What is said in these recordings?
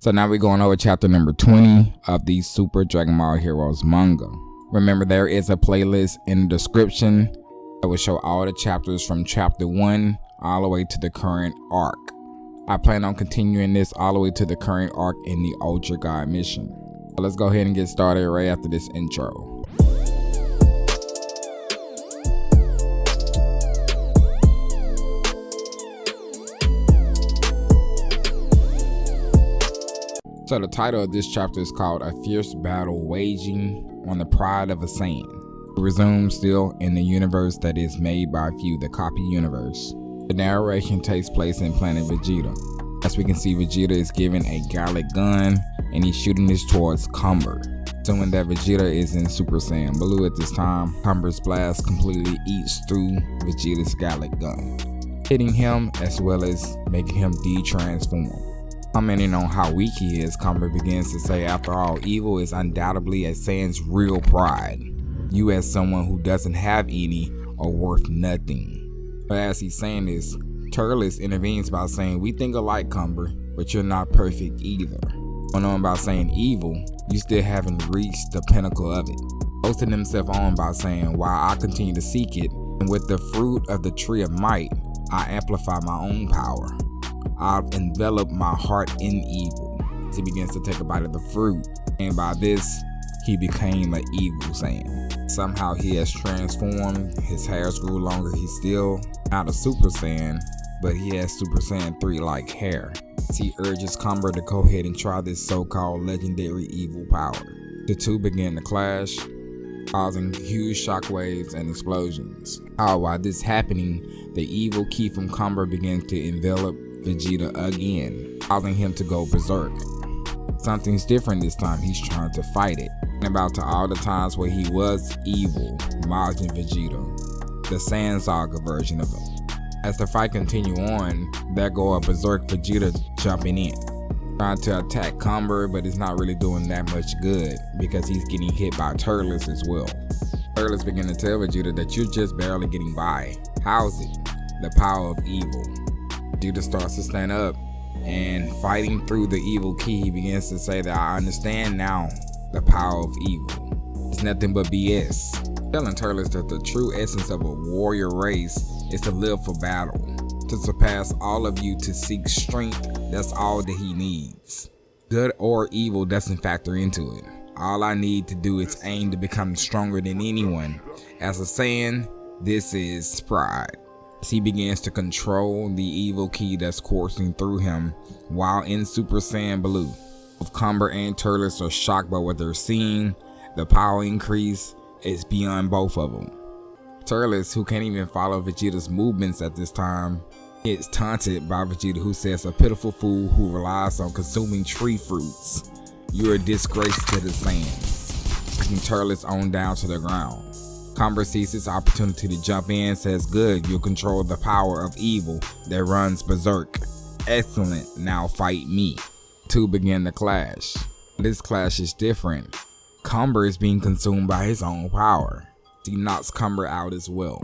So now we're going over chapter number 20 of the Super Dragon Ball Heroes manga. Remember, there is a playlist in the description that will show all the chapters from chapter 1 all the way to the current arc. I plan on continuing this all the way to the current arc in the Ultra God mission. So let's go ahead and get started right after this intro. So the title of this chapter is called A Fierce Battle Waging on the Pride of a Saiyan. It resumes still in the universe that is made by a few, the copy universe. The narration takes place in planet Vegeta. As we can see, Vegeta is given a Gallic gun and he's shooting this towards Cumber. Assuming that Vegeta is in Super Saiyan Blue at this time, Cumber's blast completely eats through Vegeta's Gallic gun, hitting him as well as making him de-transform. Commenting on how weak he is, Cumber begins to say, after all, evil is undoubtedly a Saiyan's real pride. You as someone who doesn't have any are worth nothing. But as he's saying this, Turles intervenes by saying, we think alike, Cumber, but you're not perfect either. Going on by saying evil, you still haven't reached the pinnacle of it. Boasting himself on by saying, while I continue to seek it, and with the fruit of the tree of might, I amplify my own power. I've enveloped my heart in evil. He begins to take a bite of the fruit, and by this, he became an evil Saiyan. Somehow he has transformed, his hairs grew longer, he's still not a Super Saiyan, but he has Super Saiyan 3 like hair. He urges Cumber to go ahead and try this so-called legendary evil power. The two begin to clash, causing huge shockwaves and explosions. While this is happening, the evil ki from Cumber begins to envelop Vegeta again, causing him to go berserk. Something's different this time, he's trying to fight it. And about to all the times where he was evil, Majin Vegeta, the Saiyan Saga version of him. As the fight continue on, there go a berserk Vegeta jumping in, trying to attack Cumber, but it's not really doing that much good because he's getting hit by Turles as well. Turles begin to tell Vegeta that you're just barely getting by. How's it? The power of evil. Vegeta starts to stand up and fighting through the evil ki, he begins to say that I understand now the power of evil. It's nothing but BS. Telling Turles that the true essence of a warrior race is to live for battle, to surpass all of you, to seek strength. That's all that he needs. Good or evil doesn't factor into it. All I need to do is aim to become stronger than anyone. As a Saiyan, this is pride. He begins to control the evil ki that's coursing through him while in Super Saiyan Blue. Both Cumber and Turles are shocked by what they're seeing. The power increase is beyond both of them. Turles, who can't even follow Vegeta's movements at this time, gets taunted by Vegeta, who says, a pitiful fool who relies on consuming tree fruits. You're a disgrace to the Saiyans. Knocking Turles on down to the ground. Cumber sees his opportunity to jump in, says, good, you'll control the power of evil that runs berserk. Excellent, now fight me. Two begin to clash. This clash is different. Cumber is being consumed by his own power. He knocks Cumber out as well.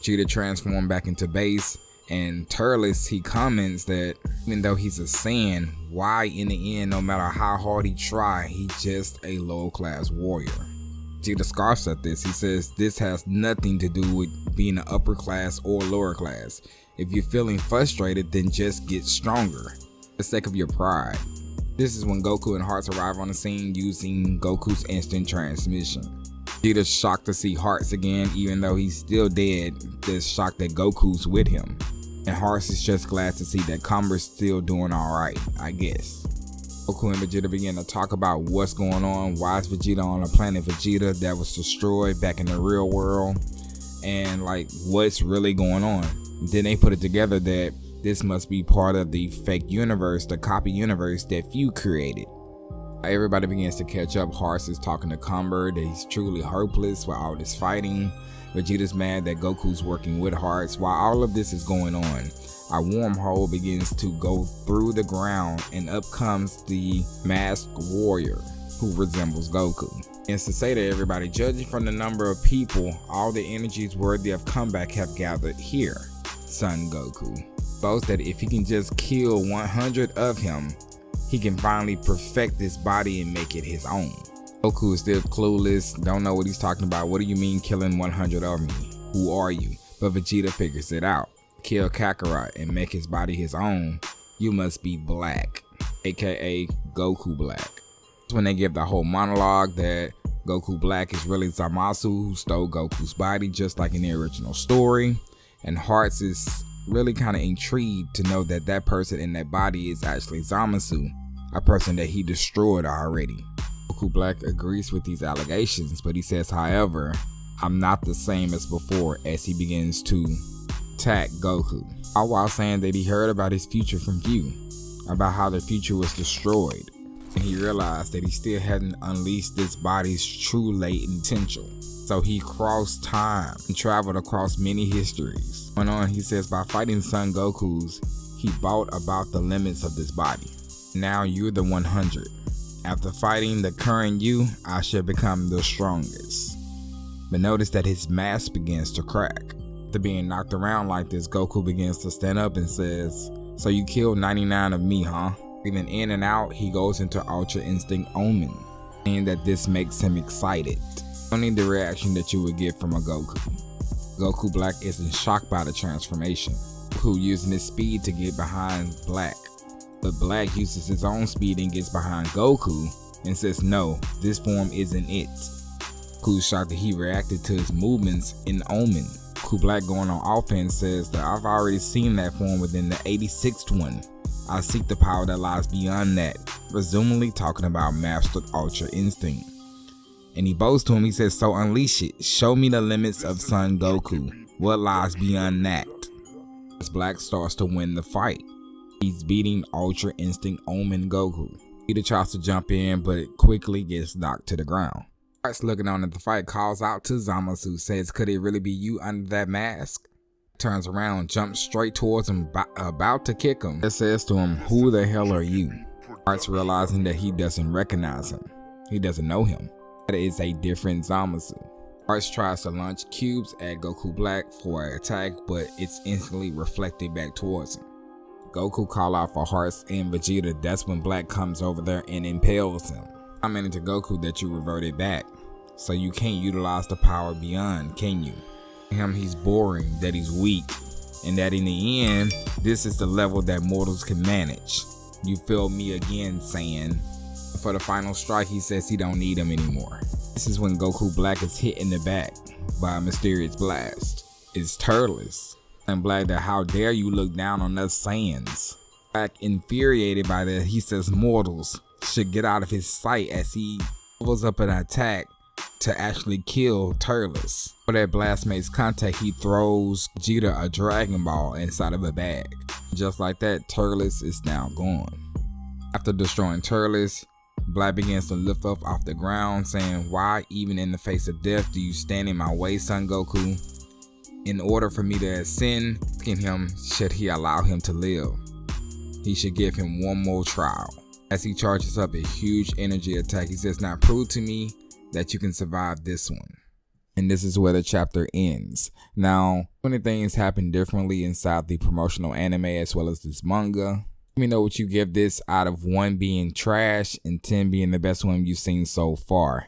Vegeta transforms back into base, and Turles, he comments that even though he's a Saiyan, why in the end, no matter how hard he tries, he's just a low class warrior. Vegeta scoffs at this. He says this has nothing to do with being an upper class or lower class. If you're feeling frustrated, then just get stronger for the sake of your pride. This is when Goku and Hearts arrive on the scene using Goku's instant transmission. Vegeta's shocked to see Hearts again, even though he's still dead. They're shocked that Goku's with him. And Hearts is just glad to see that Cumber's still doing alright, I guess. Goku and Vegeta begin to talk about what's going on. Why is Vegeta on a planet Vegeta that was destroyed back in the real world? And like, what's really going on? Then they put it together that this must be part of the fake universe, the copy universe that few created. Everybody begins to catch up. Hearts is talking to Cumber that he's truly hopeless with all this fighting. Vegeta's mad that Goku's working with Hearts. While all of this is going on, a wormhole begins to go through the ground and up comes the masked warrior who resembles Goku. And to say to everybody, judging from the number of people, all the energies worthy of comeback have gathered here. Son Goku boasts that if he can just kill 100 of him, he can finally perfect this body and make it his own. Goku is still clueless, don't know what he's talking about. What do you mean killing 100 of me? Who are you? But Vegeta figures it out. Kill Kakarot and make his body his own. You must be black, aka Goku Black. That's when they give the whole monologue that Goku Black is really Zamasu who stole Goku's body, just like in the original story. And Hearts is really kind of intrigued to know that that person in that body is actually Zamasu, a person that he destroyed already. Goku Black agrees with these allegations, but he says, however, I'm not the same as before, as he begins to attack Goku, all while saying that he heard about his future from View, about how the future was destroyed, and he realized that he still hadn't unleashed this body's true latent potential. So he crossed time and traveled across many histories. Going on, he says, by fighting Son Goku's, he brought about the limits of this body. Now you're the 100. After fighting the current you, I should become the strongest. But notice that his mask begins to crack. After being knocked around like this, Goku begins to stand up and says, so you killed 99 of me, huh? Even in and out, he goes into Ultra Instinct Omen, saying that this makes him excited. Only the reaction that you would get from a Goku. Goku Black isn't shocked by the transformation. Goku using his speed to get behind Black. But Black uses his own speed and gets behind Goku and says, no, this form isn't it. Goku's shocked that he reacted to his movements in Omen. Goku Black going on offense says that I've already seen that form within the 86th one. I seek the power that lies beyond that, presumably talking about Mastered Ultra Instinct. And he boasts to him, he says, so unleash it, show me the limits of Son Goku, what lies beyond that. As Black starts to win the fight, he's beating Ultra Instinct Omen Goku. Vegeta tries to jump in, but quickly gets knocked to the ground. Starts looking on at the fight, calls out to Zamasu, says, could it really be you under that mask? Turns around, jumps straight towards him, about to kick him. It says to him, who the hell are you? Starts realizing that he doesn't recognize him. He doesn't know him. That is a different Zamasu. Hearts tries to launch cubes at Goku Black for an attack, but it's instantly reflected back towards him. Goku call out for Hearts and Vegeta. That's when Black comes over there and impales him. Commenting to Goku that you reverted back, so you can't utilize the power beyond, can you? He's boring, that he's weak, and that in the end, this is the level that mortals can manage. You feel me again, saying. For the final strike, he says he don't need him anymore. This is when Goku Black is hit in the back by a mysterious blast. It's Turles. And Black that how dare you look down on us Saiyans. Black infuriated by that, he says mortals should get out of his sight as he levels up an attack to actually kill Turles. For that blast makes contact, he throws Vegeta a Dragon Ball inside of a bag. Just like that, Turles is now gone. After destroying Turles, Black begins to lift up off the ground, saying, why even in the face of death do you stand in my way, Son Goku? In order for me to ascend, asking him, should he allow him to live? He should give him one more trial. As he charges up a huge energy attack, he says, now prove to me that you can survive this one. And this is where the chapter ends. Now, many things happen differently inside the promotional anime as well as this manga. Let me know what you give this out of 1 being trash and 10 being the best one you've seen so far.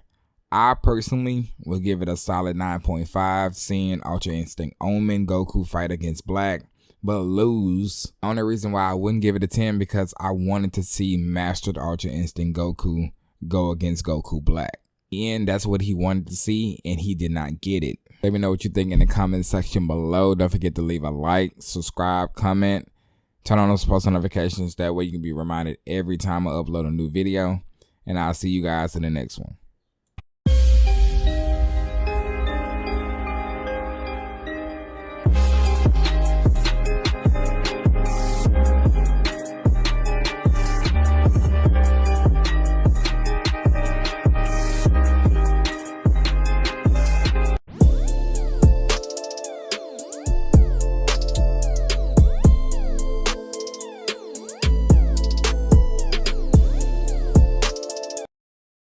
I personally will give it a solid 9.5, seeing Ultra Instinct Omen Goku fight against Black, but lose. The only reason why I wouldn't give it a 10 because I wanted to see Mastered Ultra Instinct Goku go against Goku Black. And that's what he wanted to see, and he did not get it. Let me know what you think in the comment section below. Don't forget to leave a like, subscribe, comment. Turn on those post notifications. That way you can be reminded every time I upload a new video. And I'll see you guys in the next one.